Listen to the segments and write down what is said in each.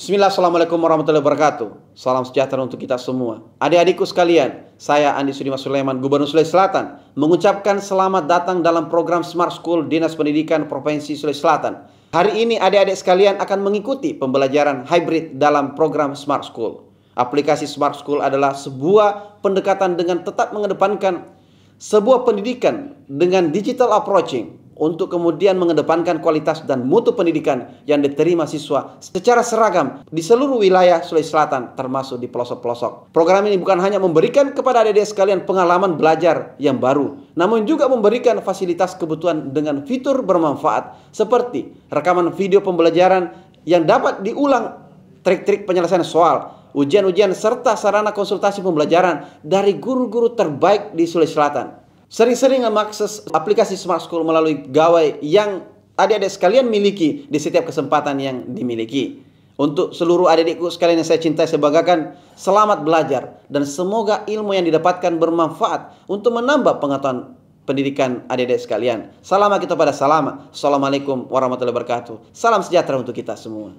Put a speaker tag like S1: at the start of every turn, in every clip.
S1: Bismillah, Assalamualaikum warahmatullahi wabarakatuh. Salam sejahtera untuk kita semua. Adik-adikku sekalian, saya Andi Sudimas Sulaiman, Gubernur Sulawesi Selatan, mengucapkan selamat datang dalam program Smart School Dinas Pendidikan Provinsi Sulawesi Selatan. Hari ini adik-adik sekalian akan mengikuti pembelajaran hybrid dalam program Smart School. Aplikasi Smart School adalah sebuah pendekatan dengan tetap mengedepankan sebuah pendidikan dengan digital approaching, untuk kemudian mengedepankan kualitas dan mutu pendidikan yang diterima siswa secara seragam di seluruh wilayah Sulawesi Selatan, termasuk di pelosok-pelosok. Program ini bukan hanya memberikan kepada adik-adik sekalian pengalaman belajar yang baru, namun juga memberikan fasilitas kebutuhan dengan fitur bermanfaat seperti rekaman video pembelajaran yang dapat diulang, trik-trik penyelesaian soal, ujian-ujian, serta sarana konsultasi pembelajaran dari guru-guru terbaik di Sulawesi Selatan. Sering-sering mengakses aplikasi Smart School melalui gawai yang adik-adik sekalian miliki di setiap kesempatan yang dimiliki. Untuk seluruh adik-adikku sekalian yang saya cintai, saya banggakan, selamat belajar dan semoga ilmu yang didapatkan bermanfaat untuk menambah pengetahuan pendidikan adik-adik sekalian. Salam kita pada salam. Assalamualaikum warahmatullahi wabarakatuh. Salam sejahtera untuk kita semua.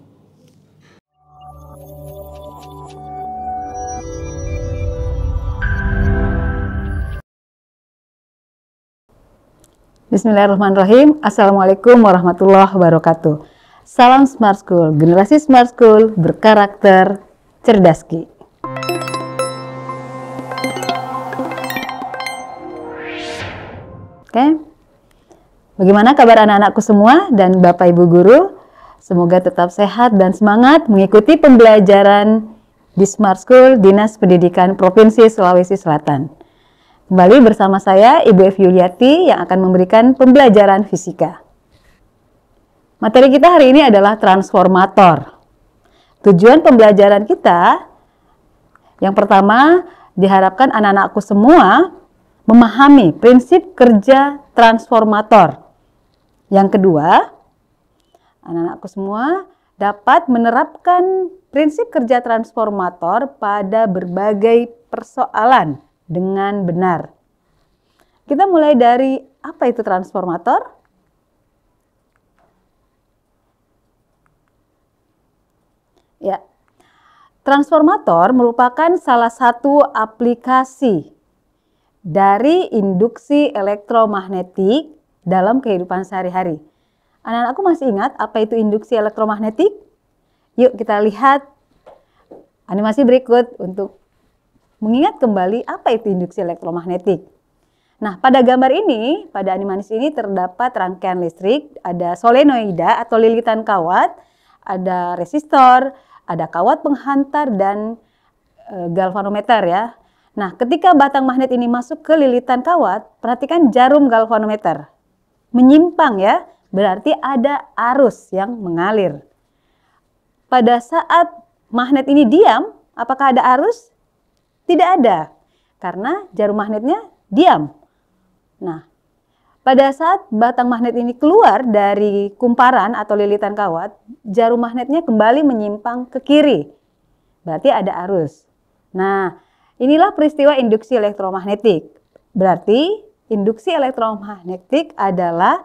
S2: Bismillahirrahmanirrahim. Assalamualaikum warahmatullahi wabarakatuh. Salam Smart School, generasi Smart School berkarakter cerdaski. Oke, bagaimana kabar anak-anakku semua dan Bapak Ibu Guru? Semoga tetap sehat dan semangat mengikuti pembelajaran di Smart School Dinas Pendidikan Provinsi Sulawesi Selatan. Kembali bersama saya, Ibu F. Yuliati, yang akan memberikan pembelajaran fisika. Materi kita hari ini adalah transformator. Tujuan pembelajaran kita, yang pertama, diharapkan anak-anakku semua memahami prinsip kerja transformator. Yang kedua, anak-anakku semua dapat menerapkan prinsip kerja transformator pada berbagai persoalan dengan benar. Kita mulai dari apa itu transformator? Ya, transformator merupakan salah satu aplikasi dari induksi elektromagnetik dalam kehidupan sehari-hari. Anak-anakku masih ingat apa itu induksi elektromagnetik? Yuk kita lihat animasi berikut untuk mengingat kembali apa itu induksi elektromagnetik. Nah, pada gambar ini, pada animasi ini terdapat rangkaian listrik, ada solenoida atau lilitan kawat, ada resistor, ada kawat penghantar dan galvanometer ya. Nah, ketika batang magnet ini masuk ke lilitan kawat, perhatikan jarum galvanometer menyimpang ya, berarti ada arus yang mengalir. Pada saat magnet ini diam, apakah ada arus? Tidak ada, karena jarum magnetnya diam. Nah, pada saat batang magnet ini keluar dari kumparan atau lilitan kawat, jarum magnetnya kembali menyimpang ke kiri. Berarti ada arus. Nah, inilah peristiwa induksi elektromagnetik. Berarti induksi elektromagnetik adalah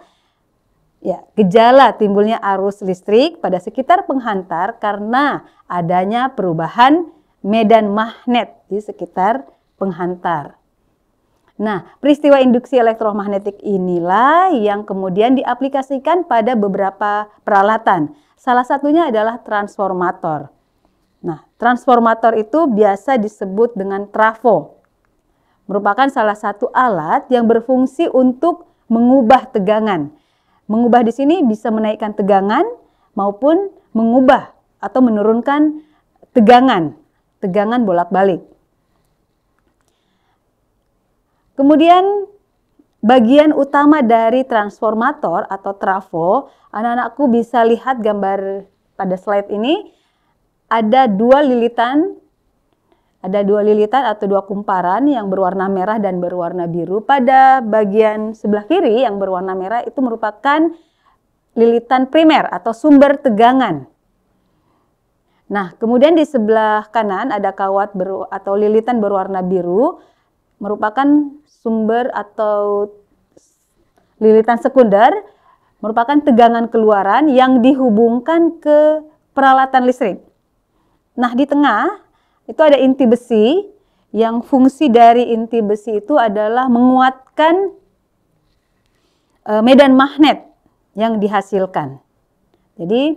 S2: gejala timbulnya arus listrik pada sekitar penghantar karena adanya perubahan medan magnet di sekitar penghantar. Nah, peristiwa induksi elektromagnetik inilah yang kemudian diaplikasikan pada beberapa peralatan. Salah satunya adalah transformator. Nah, transformator itu biasa disebut dengan trafo. Merupakan salah satu alat yang berfungsi untuk mengubah tegangan. Mengubah di sini bisa menaikkan tegangan maupun mengubah atau menurunkan tegangan bolak-balik. Kemudian bagian utama dari transformator atau trafo, anak-anakku bisa lihat gambar pada slide ini, ada dua lilitan atau dua kumparan yang berwarna merah dan berwarna biru. Pada bagian sebelah kiri yang berwarna merah itu merupakan lilitan primer atau sumber tegangan. Nah, kemudian di sebelah kanan ada kawat atau lilitan berwarna biru, merupakan sumber atau lilitan sekunder, merupakan tegangan keluaran yang dihubungkan ke peralatan listrik. Nah, di tengah itu ada inti besi, yang fungsi dari inti besi itu adalah menguatkan medan magnet yang dihasilkan. Jadi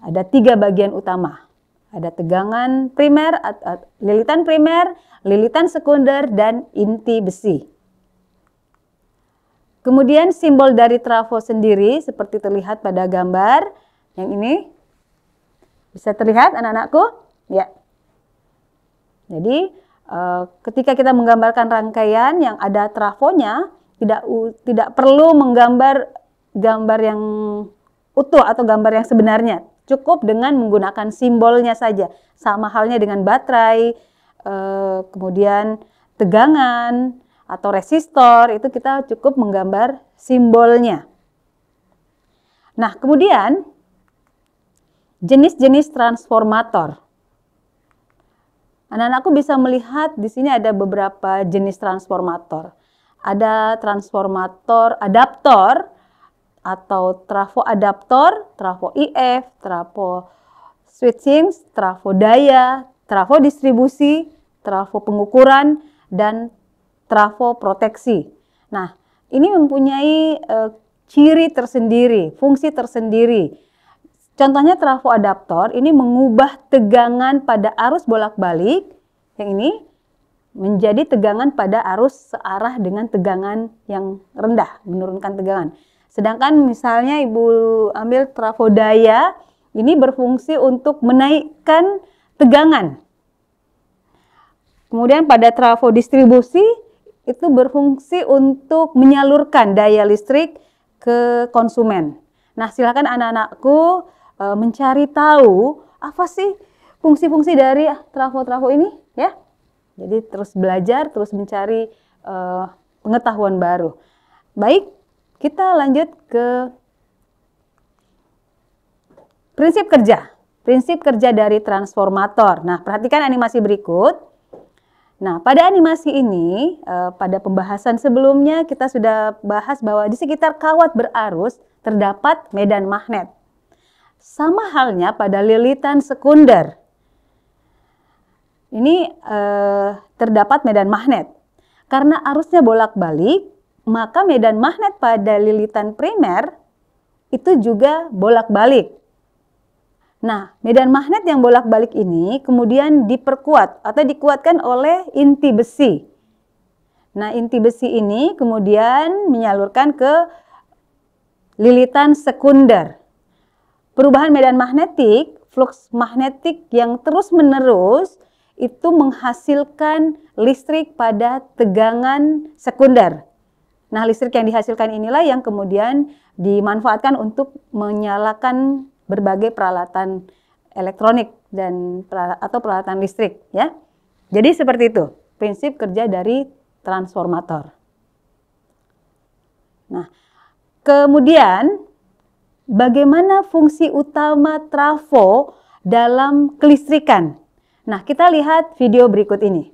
S2: ada 3 bagian utama. Ada tegangan primer, lilitan primer, lilitan sekunder, dan inti besi. Kemudian simbol dari trafo sendiri seperti terlihat pada gambar yang ini. Bisa terlihat anak-anakku? Ya. Jadi ketika kita menggambarkan rangkaian yang ada trafonya, tidak perlu menggambar gambar yang utuh atau gambar yang sebenarnya. Cukup dengan menggunakan simbolnya saja. Sama halnya dengan baterai, kemudian tegangan, atau resistor, itu kita cukup menggambar simbolnya. Nah, kemudian jenis-jenis transformator. Anak-anakku bisa melihat di sini ada beberapa jenis transformator. Ada transformator adaptor atau trafo adaptor, trafo IF, trafo switching, trafo daya, trafo distribusi, trafo pengukuran, dan trafo proteksi. Nah, ini mempunyai ciri tersendiri, fungsi tersendiri. Contohnya trafo adaptor ini mengubah tegangan pada arus bolak-balik, yang ini menjadi tegangan pada arus searah dengan tegangan yang rendah, menurunkan tegangan. Sedangkan misalnya Ibu ambil trafo daya, ini berfungsi untuk menaikkan tegangan. Kemudian pada trafo distribusi, itu berfungsi untuk menyalurkan daya listrik ke konsumen. Nah, silakan anak-anakku mencari tahu apa sih fungsi-fungsi dari trafo-trafo ini, ya. Jadi terus belajar, terus mencari pengetahuan baru. Baik, kita lanjut ke prinsip kerja. Prinsip kerja dari transformator. Nah, perhatikan animasi berikut. Nah, pada animasi ini, pada pembahasan sebelumnya kita sudah bahas bahwa di sekitar kawat berarus terdapat medan magnet. Sama halnya pada lilitan sekunder. Ini terdapat medan magnet. Karena arusnya bolak-balik, maka medan magnet pada lilitan primer itu juga bolak-balik. Nah, medan magnet yang bolak-balik ini kemudian diperkuat atau dikuatkan oleh inti besi. Nah, inti besi ini kemudian menyalurkan ke lilitan sekunder. Perubahan medan magnetik, flux magnetik yang terus-menerus itu menghasilkan listrik pada tegangan sekunder. Nah, listrik yang dihasilkan inilah yang kemudian dimanfaatkan untuk menyalakan berbagai peralatan elektronik dan atau peralatan listrik, ya. Jadi seperti itu prinsip kerja dari transformator. Nah, kemudian bagaimana fungsi utama trafo dalam kelistrikan? Nah, kita lihat video berikut ini.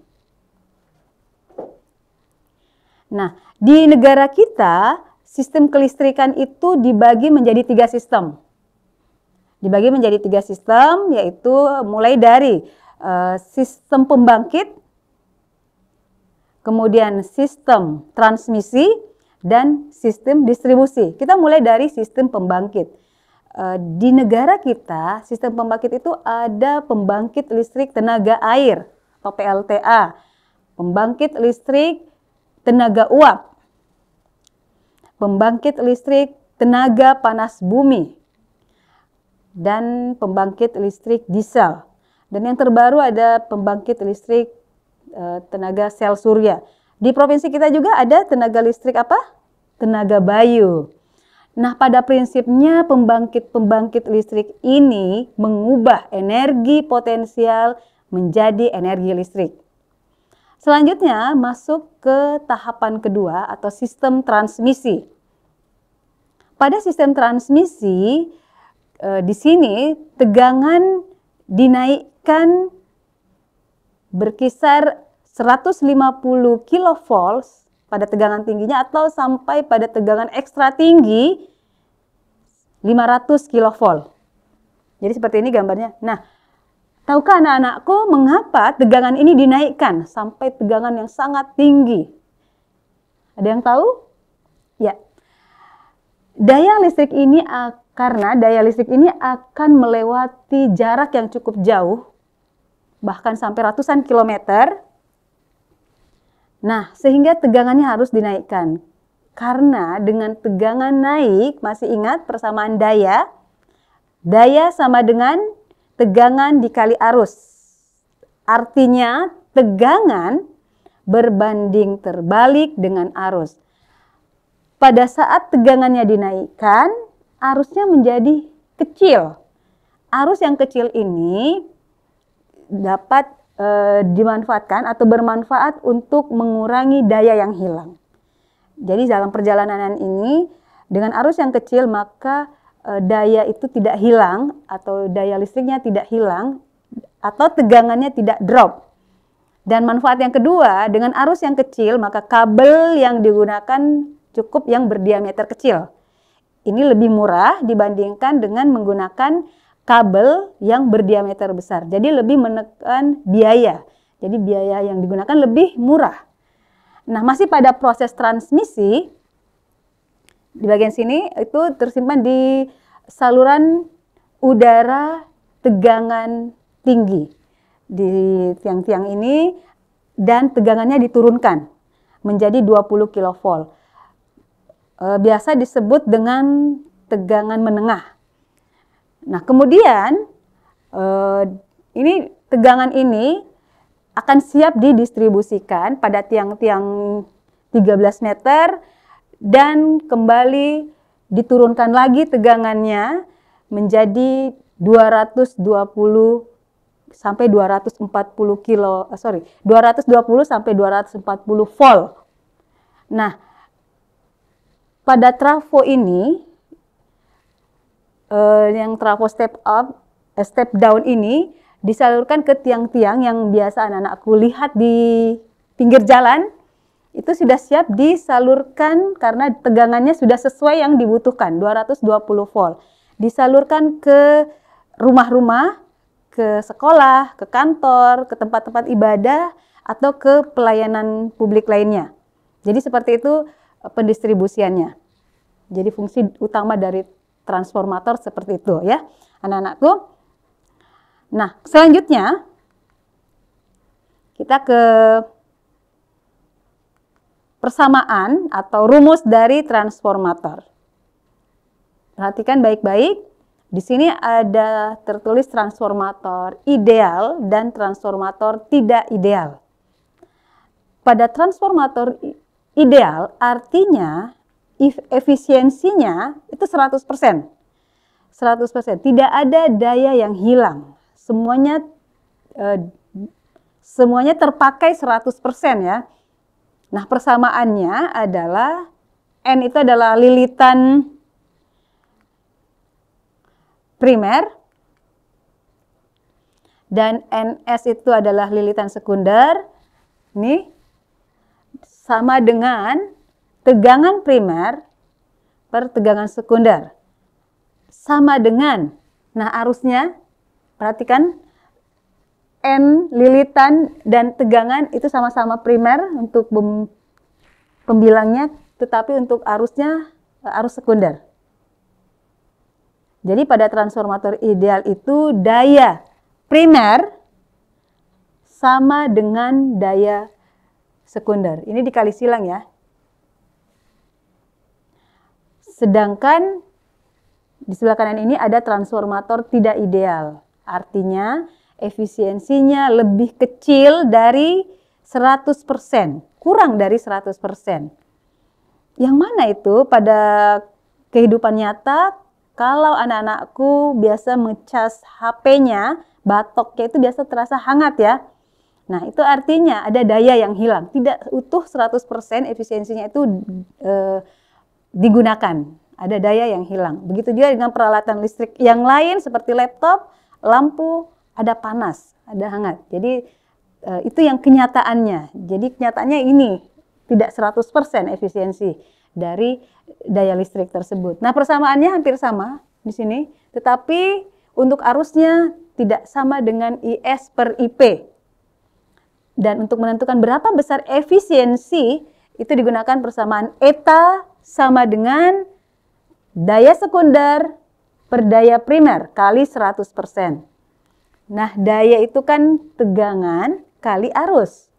S2: Nah, di negara kita sistem kelistrikan itu dibagi menjadi 3 sistem. Dibagi menjadi 3 sistem, yaitu mulai dari sistem pembangkit, kemudian sistem transmisi, dan sistem distribusi. Kita mulai dari sistem pembangkit. Di negara kita, sistem pembangkit itu ada pembangkit listrik tenaga air atau PLTA, pembangkit listrik tenaga uap, pembangkit listrik tenaga panas bumi, dan pembangkit listrik diesel. Dan yang terbaru ada pembangkit listrik tenaga sel surya. Di provinsi kita juga ada tenaga listrik apa? Tenaga bayu. Nah, pada prinsipnya pembangkit listrik ini mengubah energi potensial menjadi energi listrik. Selanjutnya masuk ke tahapan kedua atau sistem transmisi. Pada sistem transmisi, di sini tegangan dinaikkan berkisar 150 kV pada tegangan tingginya atau sampai pada tegangan ekstra tinggi 500 kV. Jadi seperti ini gambarnya. Nah, Tahukah anak-anakku mengapa tegangan ini dinaikkan sampai tegangan yang sangat tinggi? Ada yang tahu? Ya. Karena daya listrik ini akan melewati jarak yang cukup jauh, bahkan sampai ratusan kilometer. Nah, sehingga tegangannya harus dinaikkan. Karena dengan tegangan naik, masih ingat persamaan daya? Daya sama dengan tegangan dikali arus. Artinya tegangan berbanding terbalik dengan arus. Pada saat tegangannya dinaikkan, arusnya menjadi kecil. Arus yang kecil ini dapat dimanfaatkan atau bermanfaat untuk mengurangi daya yang hilang. Jadi dalam perjalanan ini, dengan arus yang kecil maka daya itu tidak hilang atau daya listriknya tidak hilang atau tegangannya tidak drop. Dan manfaat yang kedua, dengan arus yang kecil maka kabel yang digunakan cukup yang berdiameter kecil. Ini lebih murah dibandingkan dengan menggunakan kabel yang berdiameter besar. Jadi lebih menekan biaya. Jadi biaya yang digunakan lebih murah. Nah, masih pada proses transmisi, di bagian sini itu tersimpan di saluran udara tegangan tinggi di tiang-tiang ini, dan tegangannya diturunkan menjadi 20 kV. Biasa disebut dengan tegangan menengah. Nah, kemudian tegangan ini akan siap didistribusikan pada tiang-tiang 13 meter dan kembali diturunkan lagi tegangannya menjadi 220 sampai 240 sampai 240 volt. Nah, pada trafo ini yang trafo step down ini disalurkan ke tiang-tiang yang biasa anak-anakku lihat di pinggir jalan. Itu sudah siap disalurkan karena tegangannya sudah sesuai yang dibutuhkan, 220 volt. Disalurkan ke rumah-rumah, ke sekolah, ke kantor, ke tempat-tempat ibadah, atau ke pelayanan publik lainnya. Jadi seperti itu pendistribusiannya. Jadi fungsi utama dari transformator seperti itu ya, anak-anakku. Nah, selanjutnya kita ke persamaan atau rumus dari transformator. Perhatikan baik-baik. Di sini ada tertulis transformator ideal dan transformator tidak ideal. Pada transformator ideal artinya efisiensinya itu 100%. 100%. Tidak ada daya yang hilang. Semuanya terpakai 100% ya. Nah, persamaannya adalah N itu adalah lilitan primer dan NS itu adalah lilitan sekunder. Ini sama dengan tegangan primer per tegangan sekunder. Sama dengan, nah arusnya, perhatikan, N lilitan dan tegangan itu sama-sama primer untuk pembilangnya, tetapi untuk arusnya arus sekunder. Jadi pada transformator ideal itu daya primer sama dengan daya sekunder. Ini dikali silang ya. Sedangkan di sebelah kanan ini ada transformator tidak ideal. Artinya efisiensinya lebih kecil dari 100%, kurang dari 100%. Yang mana itu pada kehidupan nyata, kalau anak-anakku biasa ngecas HP-nya, batoknya itu biasa terasa hangat ya. Nah, itu artinya ada daya yang hilang. Tidak utuh 100% efisiensinya itu digunakan. Ada daya yang hilang. Begitu juga dengan peralatan listrik yang lain seperti laptop, lampu, ada panas, ada hangat. Jadi itu yang kenyataannya. Jadi kenyataannya ini tidak 100% efisiensi dari daya listrik tersebut. Nah, persamaannya hampir sama di sini, tetapi untuk arusnya tidak sama dengan IS per IP. Dan untuk menentukan berapa besar efisiensi, itu digunakan persamaan eta sama dengan daya sekunder per daya primer kali 100%. Nah, daya itu kan tegangan kali arus.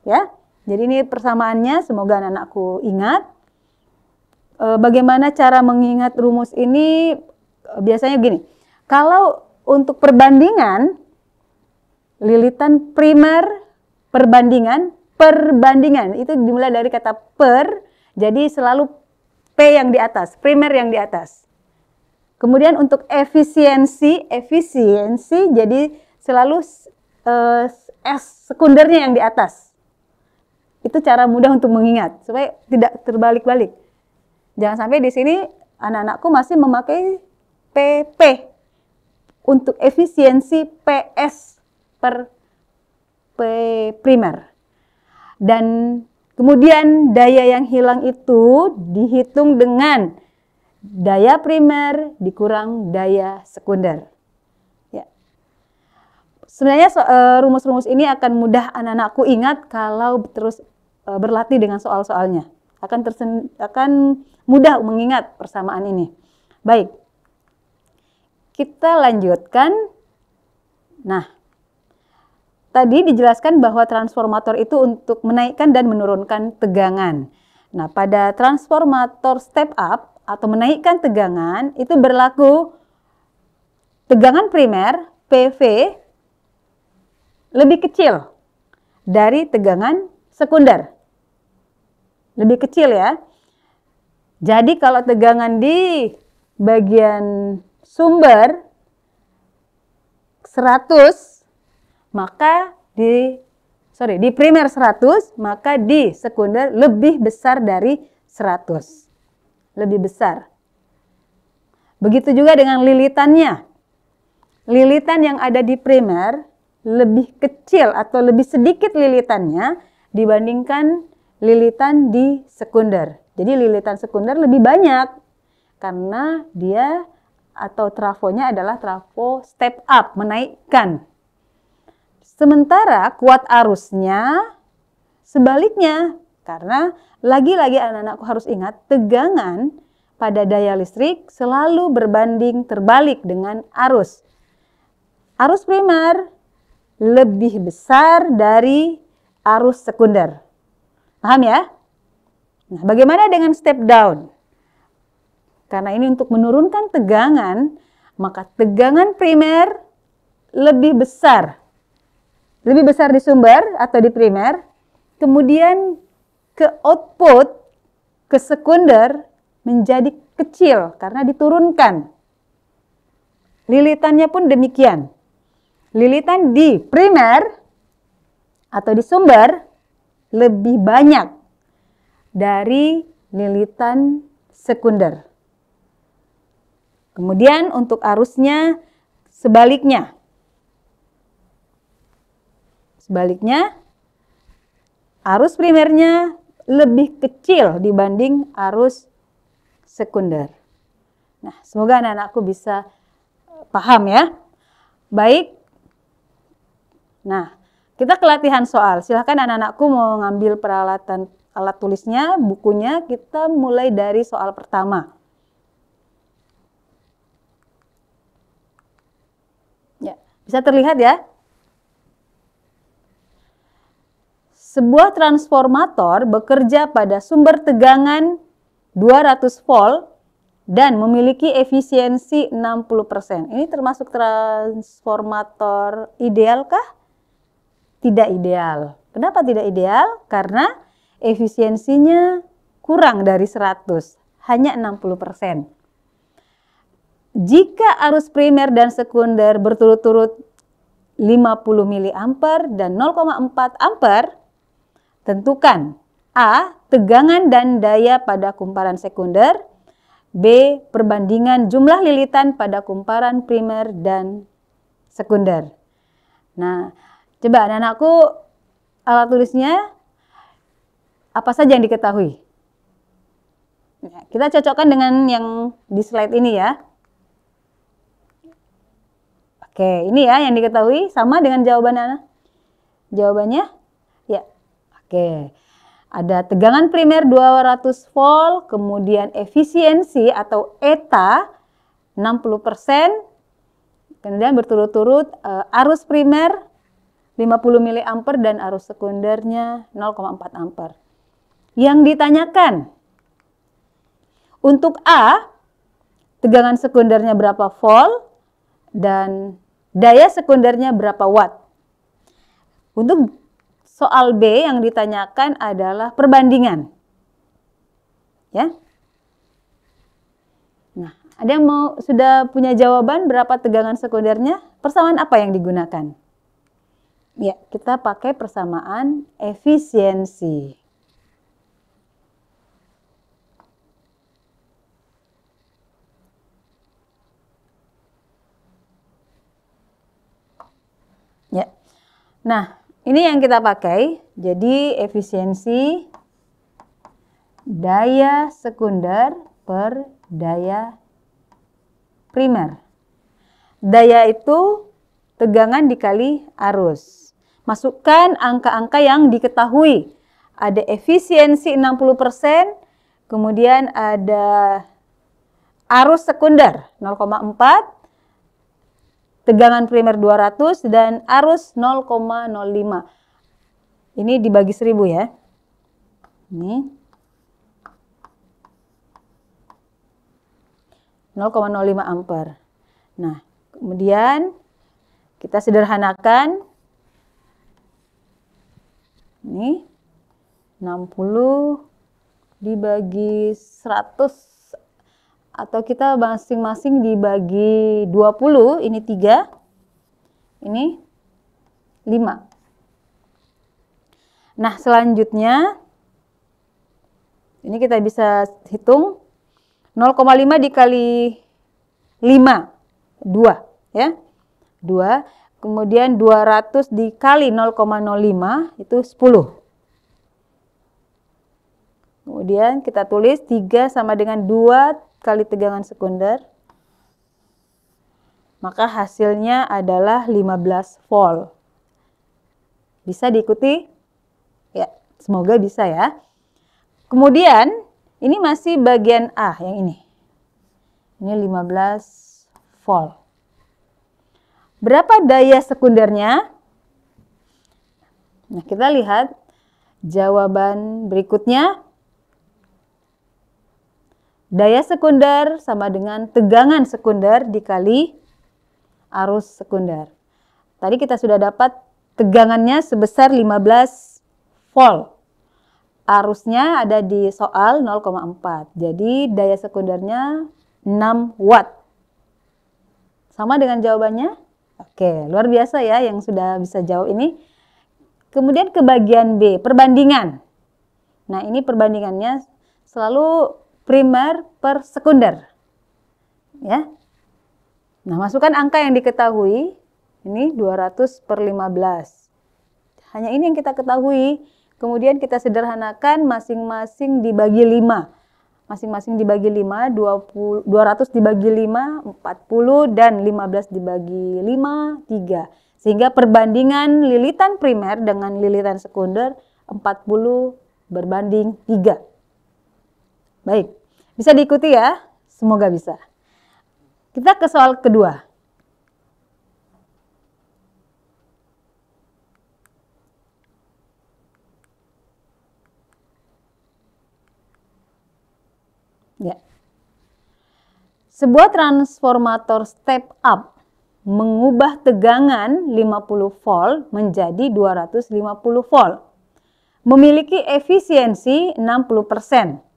S2: Ya. Jadi ini persamaannya, semoga anak-anakku ingat. Bagaimana cara mengingat rumus ini? Biasanya gini, kalau untuk perbandingan, lilitan primer perbandingan itu dimulai dari kata per, jadi selalu P yang di atas, primer yang di atas. Kemudian untuk efisiensi jadi selalu S sekundernya yang di atas. Itu cara mudah untuk mengingat, supaya tidak terbalik-balik. Jangan sampai di sini anak-anakku masih memakai PP untuk efisiensi PS per P primer. Dan kemudian daya yang hilang itu dihitung dengan daya primer dikurang daya sekunder. Ya. Sebenarnya rumus-rumus ini akan mudah anak-anakku ingat kalau terus berlatih dengan soal-soalnya. Akan mudah mengingat persamaan ini. Baik, kita lanjutkan. Nah, tadi dijelaskan bahwa transformator itu untuk menaikkan dan menurunkan tegangan. Nah, pada transformator step up atau menaikkan tegangan itu berlaku tegangan primer PV lebih kecil dari tegangan sekunder. Lebih kecil ya. Jadi kalau tegangan di bagian sumber 100, maka di primer 100, maka di sekunder lebih besar dari 100. Lebih besar. Begitu juga dengan lilitannya. Lilitan yang ada di primer lebih kecil atau lebih sedikit lilitannya dibandingkan lilitan di sekunder. Jadi lilitan sekunder lebih banyak karena dia atau trafonya adalah trafo step up, menaikkan. Sementara kuat arusnya sebaliknya, karena lagi-lagi anak-anakku harus ingat tegangan pada daya listrik selalu berbanding terbalik dengan arus. Arus primer lebih besar dari arus sekunder. Paham ya? Nah, bagaimana dengan step down? Karena ini untuk menurunkan tegangan, maka tegangan primer lebih besar. Lebih besar di sumber atau di primer, kemudian ke output, ke sekunder menjadi kecil karena diturunkan. Lilitannya pun demikian. Lilitan di primer atau di sumber lebih banyak dari lilitan sekunder. Kemudian untuk arusnya sebaliknya. Sebaliknya, arus primernya lebih kecil dibanding arus sekunder. Nah, semoga anak-anakku bisa paham ya. Baik. Nah, kita ke latihan soal. Silahkan anak-anakku mau ngambil peralatan alat tulisnya, bukunya. Kita mulai dari soal pertama. Ya, bisa terlihat ya. Sebuah transformator bekerja pada sumber tegangan 200 volt dan memiliki efisiensi 60%. Ini termasuk transformator idealkah? Tidak ideal. Kenapa tidak ideal? Karena efisiensinya kurang dari 100, hanya 60%. Jika arus primer dan sekunder berturut-turut 50 mA dan 0,4 ampere, tentukan A. Tegangan dan daya pada kumparan sekunder, B. Perbandingan jumlah lilitan pada kumparan primer dan sekunder. Nah, coba anak-anakku alat tulisnya apa saja yang diketahui? Ya, kita cocokkan dengan yang di slide ini ya. Oke, ini ya yang diketahui sama dengan jawaban Ana. Jawabannya? Ya. Oke. Ada tegangan primer 200 volt, kemudian efisiensi atau ETA 60%, kemudian berturut-turut arus primer 50 mA dan arus sekundernya 0,4 ampere. Yang ditanyakan, untuk A, tegangan sekundernya berapa volt dan daya sekundernya berapa watt. Untuk soal B yang ditanyakan adalah perbandingan. Ya. Nah, ada yang sudah punya jawaban berapa tegangan sekundernya? Persamaan apa yang digunakan? Ya, kita pakai persamaan efisiensi. Ya. Nah, ini yang kita pakai. Jadi efisiensi daya sekunder per daya primer. Daya itu tegangan dikali arus. Masukkan angka-angka yang diketahui. Ada efisiensi 60%, kemudian ada arus sekunder 0,4, tegangan primer 200 dan arus 0,05. Ini dibagi 1000 ya. Ini 0,05 ampere. Nah, kemudian kita sederhanakan. Ini 60 dibagi 100. Atau kita masing-masing dibagi 20, ini 3, ini 5. Nah, selanjutnya, ini kita bisa hitung 0,5 dikali 5, 2, ya. 2, kemudian 200 dikali 0,05, itu 10. Kemudian kita tulis 3 sama dengan 2 kali tegangan sekunder, maka hasilnya adalah 15 volt. Bisa diikuti? Ya, semoga bisa ya. Kemudian, ini masih bagian A yang ini. Ini 15 volt. Berapa daya sekundernya? Nah, kita lihat jawaban berikutnya. Daya sekunder sama dengan tegangan sekunder dikali arus sekunder. Tadi kita sudah dapat tegangannya sebesar 15 volt. Arusnya ada di soal 0,4. Jadi daya sekundernya 6 watt. Sama dengan jawabannya? Oke, luar biasa ya yang sudah bisa jawab ini. Kemudian ke bagian B, perbandingan. Nah, ini perbandingannya selalu primer per sekunder. Ya. Nah, masukkan angka yang diketahui. Ini 200 per 15. Hanya ini yang kita ketahui. Kemudian kita sederhanakan masing-masing dibagi 5. Masing-masing dibagi 5, 200 dibagi 5, 40, dan 15 dibagi 5, 3. Sehingga perbandingan lilitan primer dengan lilitan sekunder 40 berbanding 3. Baik, bisa diikuti ya? Semoga bisa. Kita ke soal kedua. Ya. Sebuah transformator step up mengubah tegangan 50 volt menjadi 250 volt. Memiliki efisiensi 60%.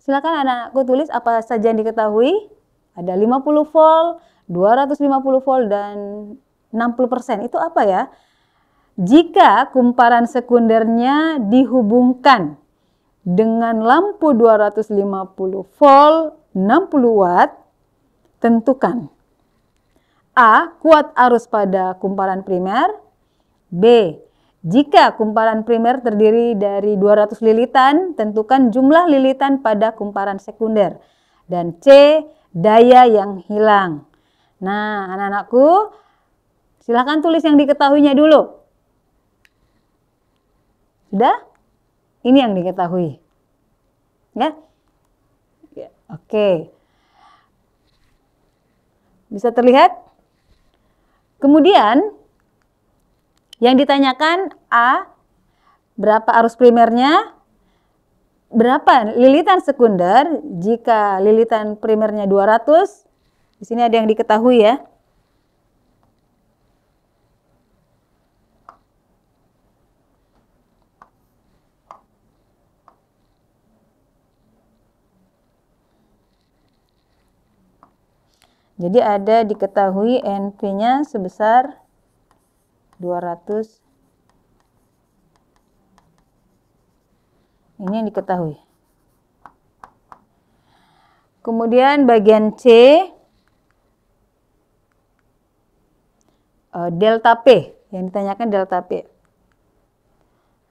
S2: Silakan anak-anakku tulis apa saja yang diketahui. Ada 50 volt, 250 volt, dan 60%. Itu apa ya? Jika kumparan sekundernya dihubungkan dengan lampu 250 volt 60 watt, tentukan A. Kuat arus pada kumparan primer. B. Jika kumparan primer terdiri dari 200 lilitan, tentukan jumlah lilitan pada kumparan sekunder. Dan C. Daya yang hilang. Nah, anak-anakku, silahkan tulis yang diketahuinya dulu. Sudah? Ini yang diketahui. Ya? Ya, oke. Bisa terlihat? Kemudian, yang ditanyakan A, berapa arus primernya? Berapa lilitan sekunder? Jika lilitan primernya 200, di sini ada yang diketahui ya. Jadi ada diketahui NP-nya sebesar 200. Ini yang diketahui. Kemudian bagian C, delta P. Yang ditanyakan delta P.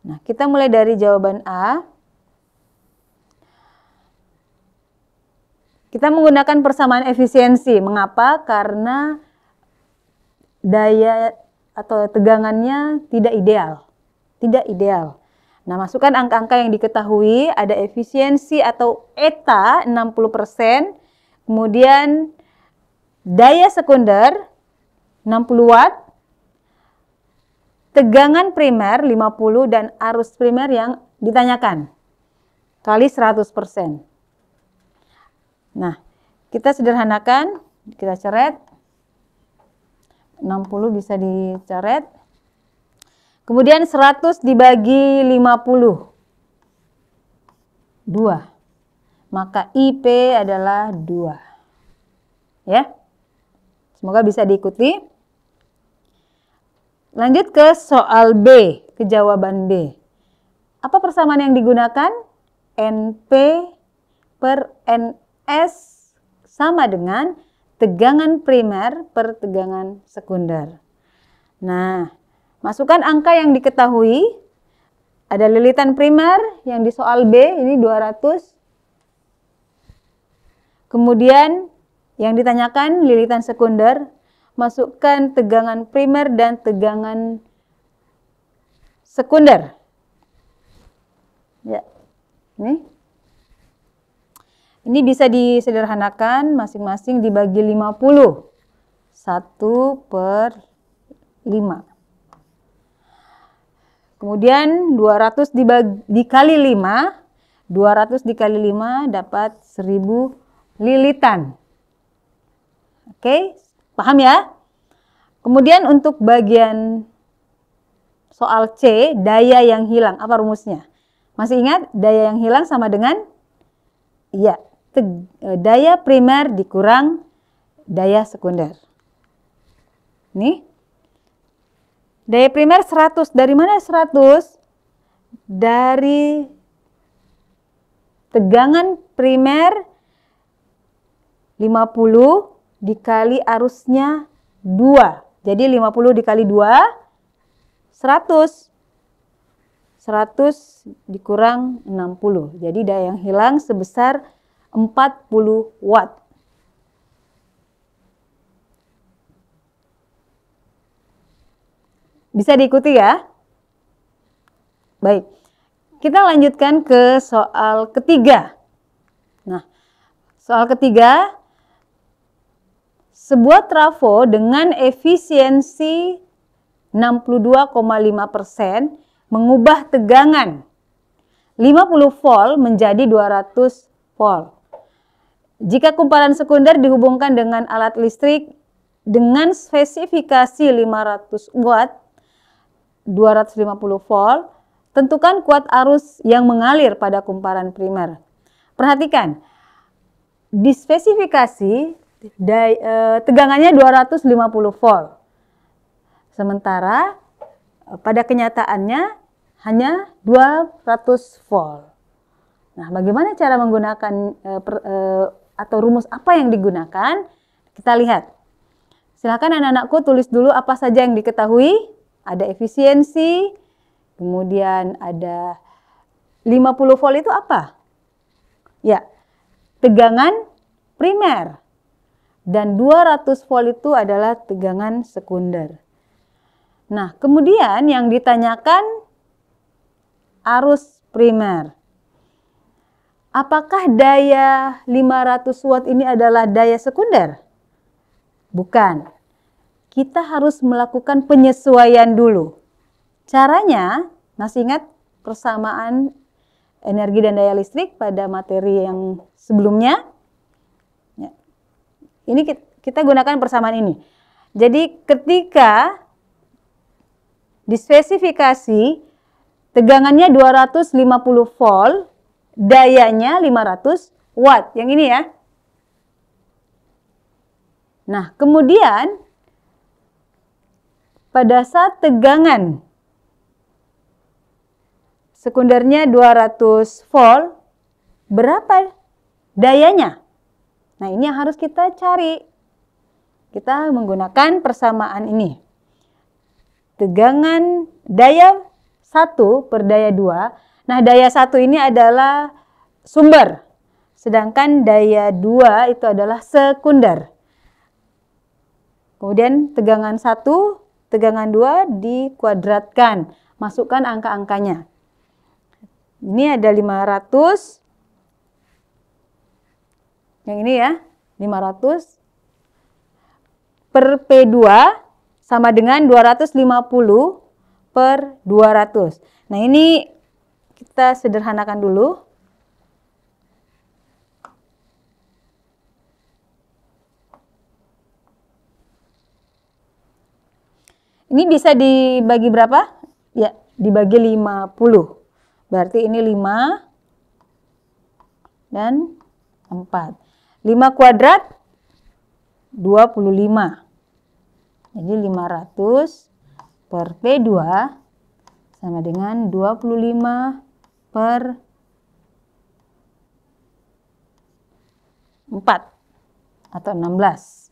S2: Nah, kita mulai dari jawaban A. Kita menggunakan persamaan efisiensi. Mengapa? Karena daya atau tegangannya tidak ideal. Tidak ideal. Nah, masukkan angka-angka yang diketahui. Ada efisiensi atau eta 60%. Kemudian daya sekunder 60 watt. Tegangan primer 50 dan arus primer yang ditanyakan. Kali 100%. Nah, kita sederhanakan, kita coret. 60 bisa dicoret. Kemudian 100 dibagi 50. 2. Maka IP adalah 2. Ya. Semoga bisa diikuti. Lanjut ke soal B, ke jawaban B. Apa persamaan yang digunakan? NP per NS sama dengan tegangan primer per tegangan sekunder. Nah, masukkan angka yang diketahui. Ada lilitan primer yang di soal B, ini 200. Kemudian yang ditanyakan lilitan sekunder. Masukkan tegangan primer dan tegangan sekunder. Ya, ini. Ini bisa disederhanakan masing-masing dibagi 50. 1/5. Kemudian 200 dikali 5. 200 dikali 5 dapat 1000 lilitan. Oke, paham ya? Kemudian untuk bagian soal C, daya yang hilang. Apa rumusnya? Masih ingat daya yang hilang sama dengan? Iya, daya primer dikurang daya sekunder. Nih. Daya primer 100. Dari mana 100? Dari tegangan primer 50 dikali arusnya 2. Jadi 50 dikali 2, 100. 100 dikurang 60. Jadi daya yang hilang sebesar 40 watt. Bisa diikuti ya? Baik. Kita lanjutkan ke soal ketiga. Nah, soal ketiga, sebuah trafo dengan efisiensi 62,5% mengubah tegangan 50 volt menjadi 200 volt. Jika kumparan sekunder dihubungkan dengan alat listrik dengan spesifikasi 500 watt, 250 volt, tentukan kuat arus yang mengalir pada kumparan primer. Perhatikan, di spesifikasi tegangannya 250 volt. Sementara pada kenyataannya hanya 200 volt. Nah, bagaimana cara menggunakan atau rumus apa yang digunakan? Kita lihat. Silakan anak-anakku tulis dulu apa saja yang diketahui. Ada efisiensi, kemudian ada 50 volt itu apa? Ya, tegangan primer. dan 200 volt itu adalah tegangan sekunder. Nah, kemudian yang ditanyakan arus primer. Apakah daya 500 watt ini adalah daya sekunder? Bukan. Kita harus melakukan penyesuaian dulu. Caranya, masih ingat persamaan energi dan daya listrik pada materi yang sebelumnya? Ya. Ini kita gunakan persamaan ini. Jadi ketika dispesifikasi tegangannya 250 volt, dayanya 500 watt. Yang ini ya. Nah, kemudian pada saat tegangan sekundernya 200 volt, berapa dayanya? Nah, ini yang harus kita cari. Kita menggunakan persamaan ini. Tegangan daya 1 per daya 2. Nah, daya 1 ini adalah sumber. Sedangkan daya 2 itu adalah sekunder. Kemudian tegangan 1, tegangan 2 dikuadratkan. Masukkan angka-angkanya. Ini ada 500. Yang ini ya, 500 per P2 sama dengan 250 per 200. Nah, ini kita sederhanakan dulu. Ini bisa dibagi berapa? Ya, dibagi 50. Berarti ini 5 dan 4. 5 kuadrat 25. Jadi 500 per P2 sama dengan 25 per 4 atau 16.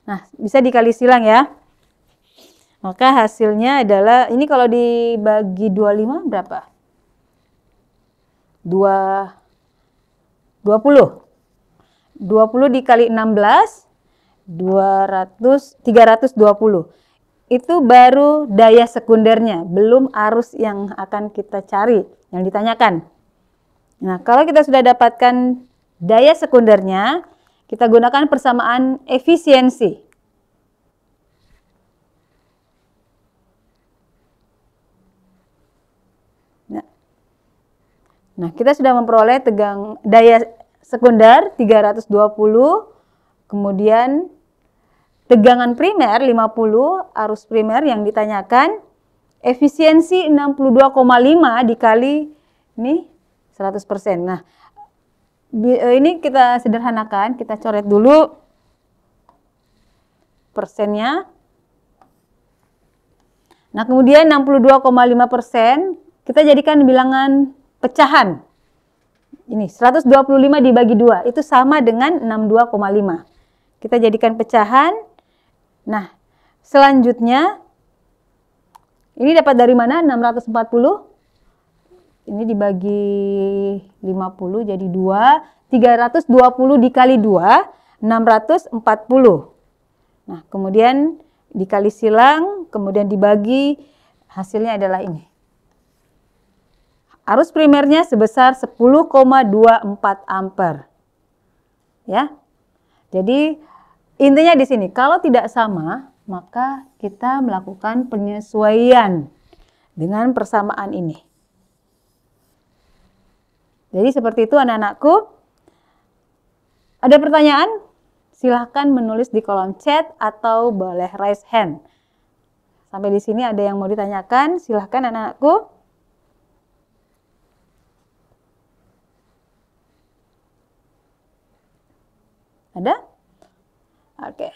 S2: Nah, bisa dikali silang ya. Maka hasilnya adalah, ini kalau dibagi 25 berapa? 20. 20 dikali 16, 320. Itu baru daya sekundernya, belum arus yang akan kita cari, yang ditanyakan. Nah, kalau kita sudah dapatkan daya sekundernya, kita gunakan persamaan efisiensi. Nah, kita sudah memperoleh daya sekunder 320, kemudian tegangan primer 50, arus primer yang ditanyakan, efisiensi 62,5 dikali ini 100%. Nah, ini kita sederhanakan, kita coret dulu persennya. Nah, kemudian 62,5% kita jadikan bilangan pecahan. Ini 125 dibagi 2, itu sama dengan 62,5. Kita jadikan pecahan. Nah, selanjutnya ini dapat dari mana? 640. Ini dibagi 50 jadi 2. 320 dikali 2, 640. Nah, kemudian dikali silang, kemudian dibagi, hasilnya adalah ini. Arus primernya sebesar 10,24 ampere. Ya. Jadi intinya di sini, kalau tidak sama, maka kita melakukan penyesuaian dengan persamaan ini. Jadi seperti itu anak-anakku. Ada pertanyaan? Silahkan menulis di kolom chat atau boleh raise hand. Sampai di sini ada yang mau ditanyakan? Silahkan anak-anakku. Ada? Oke.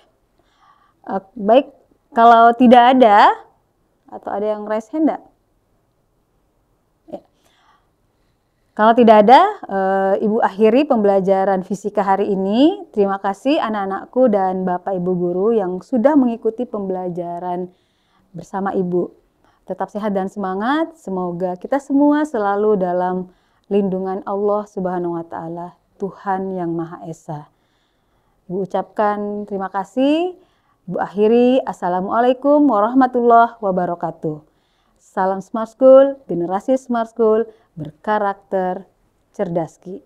S2: Baik, kalau tidak ada, atau ada yang raise hand enggak? Ya. Kalau tidak ada, Ibu akhiri pembelajaran fisika hari ini. Terima kasih anak-anakku dan Bapak Ibu guru yang sudah mengikuti pembelajaran bersama Ibu. Tetap sehat dan semangat. Semoga kita semua selalu dalam lindungan Allah Subhanahu wa Ta'ala, Tuhan yang Maha Esa. Bu ucapkan terima kasih. Bu akhiri, Assalamualaikum warahmatullahi wabarakatuh. Salam Smart School, generasi Smart School berkarakter cerdas Ki.